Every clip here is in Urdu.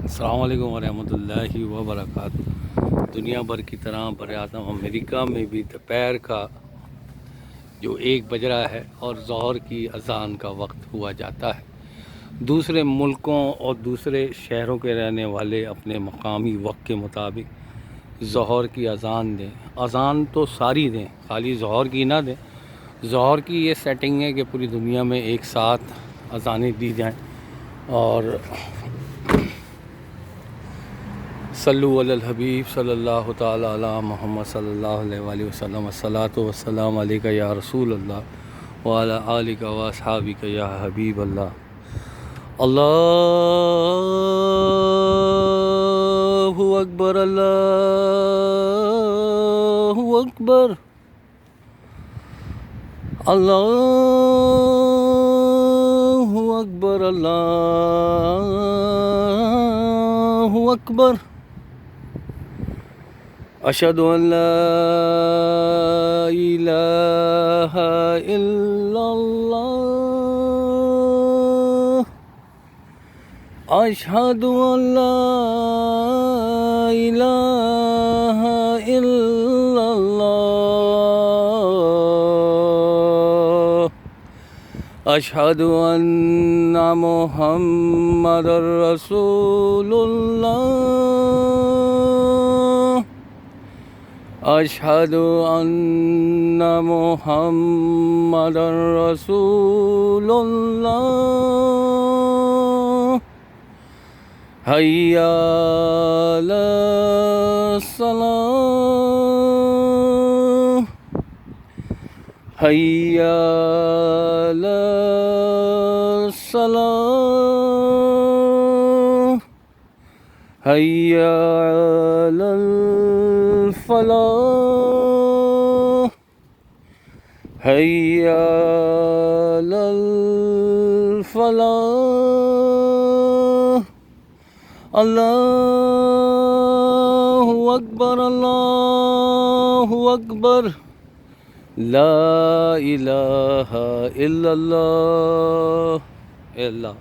السلام علیکم ورحمۃ اللہ وبرکاتہ۔ دنیا بھر کی طرح براعظم امریکہ میں بھی دوپہر کا جو 1 بج رہا ہے اور ظہر کی اذان کا وقت ہوا جاتا ہے۔ دوسرے ملکوں اور دوسرے شہروں کے رہنے والے اپنے مقامی وقت کے مطابق ظہر کی اذان دیں۔ اذان تو ساری دیں، خالی ظہر کی نہ دیں۔ ظہر کی یہ سیٹنگ ہے کہ پوری دنیا میں ایک ساتھ اذانیں دی جائیں اور صلو علی الحبیب صلی اللہ تعالی علی محمد صلی اللہ علیہ وآلہ وسلم، الصلاۃ والسلام علیک یا رسول اللہ وعلی آلک و اصحابک یا حبیب اللہ۔ اللہ اکبر، اللہ اکبر، اللہ اکبر، اللہ اکبر، اشہد ان لا الہ الا اللہ، اشہد ان لا الہ الا اللہ، اشہد ان محمد رسول اللہ، اشہد ان محمد رسول اللہ، حی علی الصلاۃ، حی علی الصلاۃ، حی علی الفلاح، حی علی الفلاح۔ اللہ اکبر، اللہ اکبر، لا الہ الا اللہ۔ اے اللہ،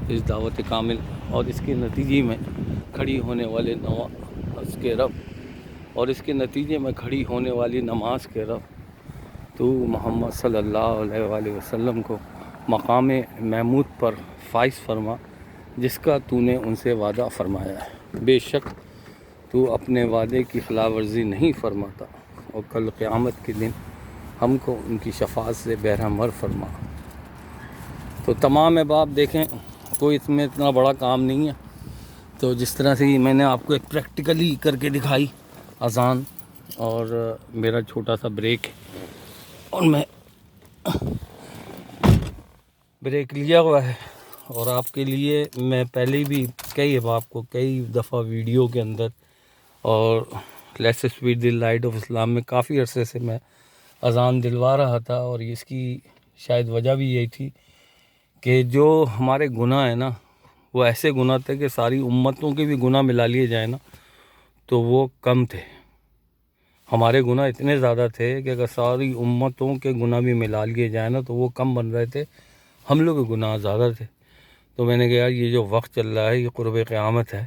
اس دعوت کامل اور اس کے نتیجے میں کھڑی ہونے والے نماز کے رب اور اس کے نتیجے میں کھڑی ہونے والی نماز کے رب، تو محمد صلی اللہ علیہ وآلہ وسلم کو مقام محمود پر فائز فرما، جس کا تو نے ان سے وعدہ فرمایا ہے۔ بے شک تو اپنے وعدے کی خلاف ورزی نہیں فرماتا، اور کل قیامت کے دن ہم کو ان کی شفاعت سے بہرہمر فرما۔ تو تمام احباب دیکھیں، کوئی اس میں اتنا بڑا کام نہیں ہے، تو جس طرح سے میں نے آپ کو ایک پریکٹیکلی کر کے دکھائی اذان، اور میرا چھوٹا سا بریک اور میں بریک لیا ہوا ہے، اور آپ کے لیے میں پہلے بھی کئی احباب کو کئی دفعہ ویڈیو کے اندر اور let's spread the light of Islam میں کافی عرصے سے میں اذان دلوا رہا تھا، اور اس کی شاید وجہ بھی یہی تھی کہ جو ہمارے گناہ ہیں نا، وہ ایسے گناہ تھے کہ ساری امتوں کے بھی گناہ ملا لیے جائیں نا تو وہ کم تھے۔ ہمارے گناہ اتنے زیادہ تھے کہ اگر ساری امتوں کے گناہ بھی ملا لیے جائیں نا تو وہ کم بن رہے تھے، ہم لوگ کے گناہ زیادہ تھے۔ تو میں نے کہا یار، یہ جو وقت چل رہا ہے یہ قرب قیامت ہے،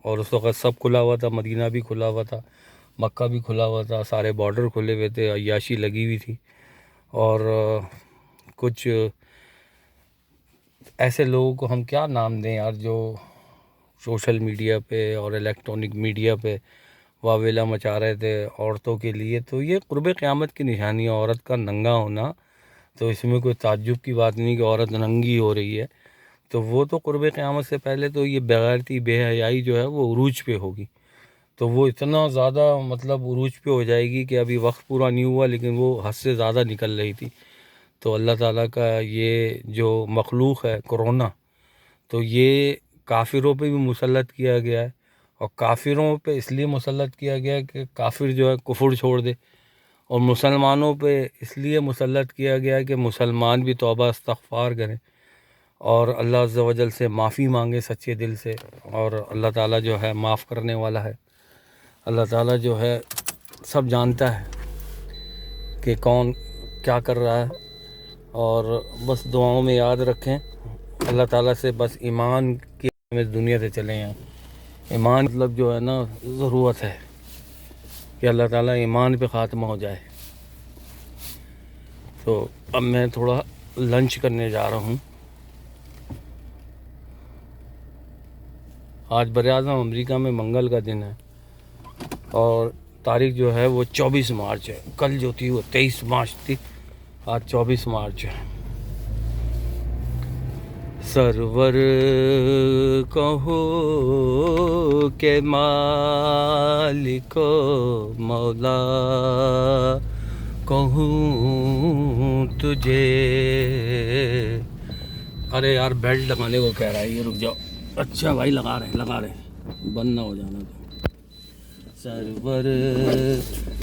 اور اس وقت سب کھلا ہوا تھا، مدینہ بھی کھلا ہوا تھا، مکہ بھی کھلا ہوا تھا، سارے بارڈر کھلے ہوئے تھے، عیاشی لگی ہوئی تھی، اور کچھ ایسے لوگوں کو ہم کیا نام دیں یار، جو سوشل میڈیا پہ اور الیکٹرانک میڈیا پہ واویلا مچا رہے تھے عورتوں کے لیے۔ تو یہ قرب قیامت کی نشانی ہے، عورت کا ننگا ہونا، تو اس میں کوئی تعجب کی بات نہیں کہ عورت ننگی ہو رہی ہے۔ تو وہ تو قرب قیامت سے پہلے تو یہ بغیرتی بے حیائی جو ہے وہ عروج پہ ہوگی، تو وہ اتنا زیادہ عروج پہ ہو جائے گی کہ ابھی وقت پورا نہیں ہوا لیکن وہ حد سے زیادہ نکل رہی تھی۔ تو اللہ تعالیٰ کا یہ جو مخلوق ہے کرونا، تو یہ کافروں پہ بھی مسلط کیا گیا ہے، اور کافروں پہ اس لیے مسلط کیا گیا ہے کہ کافر جو ہے کفر چھوڑ دے، اور مسلمانوں پہ اس لیے مسلط کیا گیا ہے کہ مسلمان بھی توبہ استغفار کریں اور اللہ عز و جل سے معافی مانگے سچے دل سے، اور اللہ تعالیٰ جو ہے معاف کرنے والا ہے۔ اللہ تعالیٰ جو ہے سب جانتا ہے کہ کون کیا کر رہا ہے، اور بس دعاؤں میں یاد رکھیں اللہ تعالیٰ سے، بس ایمان کی میں دنیا سے چلے ہیں۔ ایمان مطلب جو ہے نا ضرورت ہے کہ اللہ تعالیٰ ایمان پہ خاتمہ ہو جائے. تو اب میں تھوڑا لنچ کرنے جا رہا ہوں. آج براعظم امریکہ میں منگل کا دن ہے اور تاریخ جو ہے وہ 24 مارچ ہے. کل جو تھی وہ 23 مارچ تھی, آج 24 مارچ ہے. سرور کہو کہ مالک و مولا کہوں تجھے. ارے یار بیلٹ لگانے کو کہہ رہا ہے, یہ رک جاؤ. اچھا بھائی لگا رہے بند نہ ہو جانا. تو سرور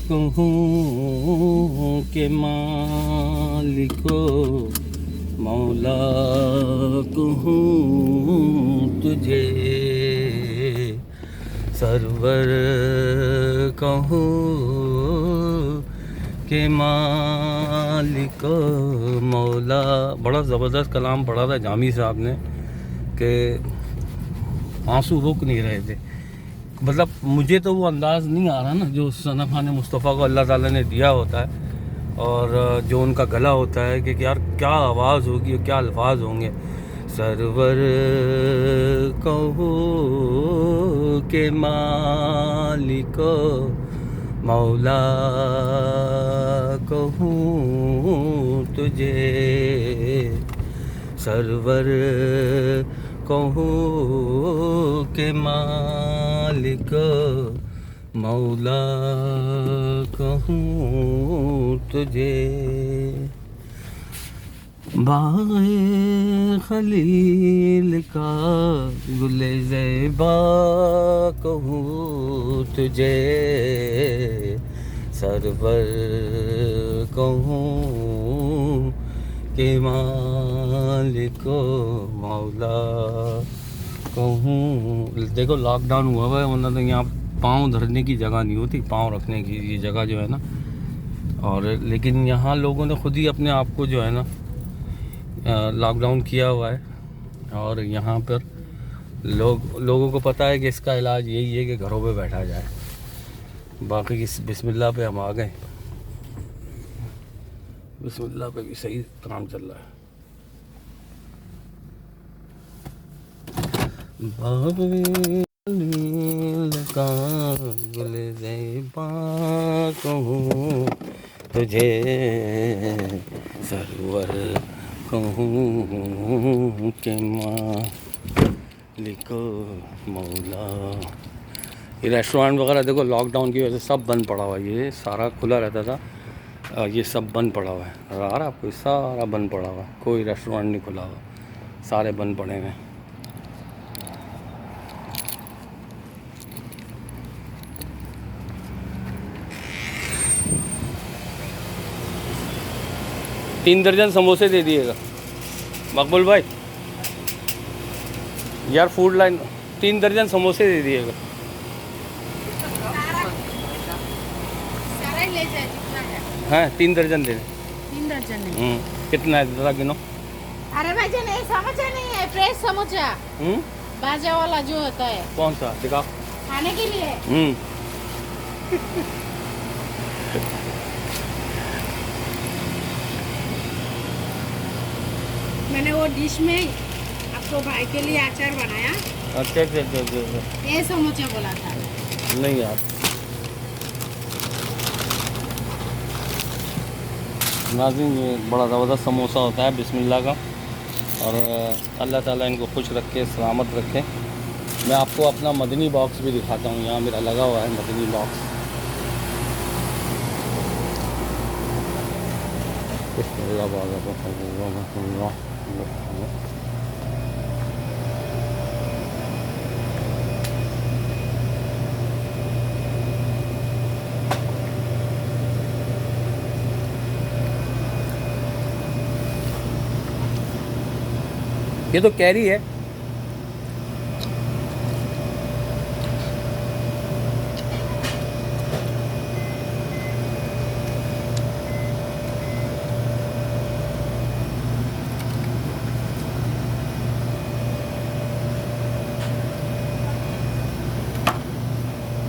کہوں کہ مالک و مولا کہوں تجھے, سرور کہوں کہ مالک مولا. بڑا زبردست کلام پڑھا تھا جامی صاحب نے کہ آنسو رک نہیں رہے تھے. مطلب مجھے تو وہ انداز نہیں آ رہا نا جو ثنا خان مصطفیٰ کو اللہ تعالیٰ نے دیا ہوتا ہے, اور جو ان کا گلا ہوتا ہے کہ یار کیا آواز ہوگی اور کیا الفاظ ہوں گے. سرور کہو کہ مالک مولا کہوں تجھے, سرور کہوں کہ مالک مولا کہوں تجھے. باغ خلیل کا گل زیبا کہوں تجھے, سرور کہوں کہ مالک مولا کہوں. دیکھو لاک ڈاؤن ہوا ہے, ورنہ تو یہاں پاؤں دھرنے کی جگہ نہیں ہوتی, پاؤں رکھنے کی یہ جگہ جو ہے نا. اور لیکن یہاں لوگوں نے خود ہی اپنے آپ کو جو ہے نا لاک ڈاؤن کیا ہوا ہے, اور یہاں پر لوگوں کو پتہ ہے کہ اس کا علاج یہی ہے کہ گھروں پہ بیٹھا جائے. باقی بسم اللہ پہ ہم آ گئے, بسم اللہ پہ بھی صحیح کام چل رہا ہے. باب کا گل زیبا کہوں تجھے, سرور کہوں کہ مالک مولا. یہ ریسٹورینٹ وغیرہ دیکھو لاک ڈاؤن کی وجہ سے سب بند پڑا ہوا ہے. یہ سارا کھلا رہتا تھا, یہ سب بند پڑا ہوا ہے. آ رہا آپ کو, سارا بند پڑا ہوا ہے, کوئی ریسٹورینٹ نہیں کھلا ہوا, سارے بند پڑے ہوئے. تین درجن سموسے دے دیے گا مقبول بھائی. یار فوڈ لائن 3 درجن سموسے دے دیے گا. ہاں 3 درجن دے دیں. 3 درجن نہیں. کتنا ہے ذرا گنو. ارے بھائی جان یہ سموسا نہیں ہے, فریش سموسا باجا والا جو ہوتا ہے. کون سا دکھا کھانے کے لیے. میں نے وہ ڈش میں آپ کو بھائی کے لیے اچار بنایا. اچھا اچھا اچھا اچھا. یہ سموسا بولا تھا. نہیں یار ناظرین, یہ بڑا زبردست سموسہ ہوتا ہے بسم اللہ کا, اور اللہ تعالیٰ ان کو خوش رکھے, سلامت رکھے. میں آپ کو اپنا مدنی باکس بھی دکھاتا ہوں, یہاں میرا لگا ہوا ہے مدنی باکس. یہ تو کیری ہے.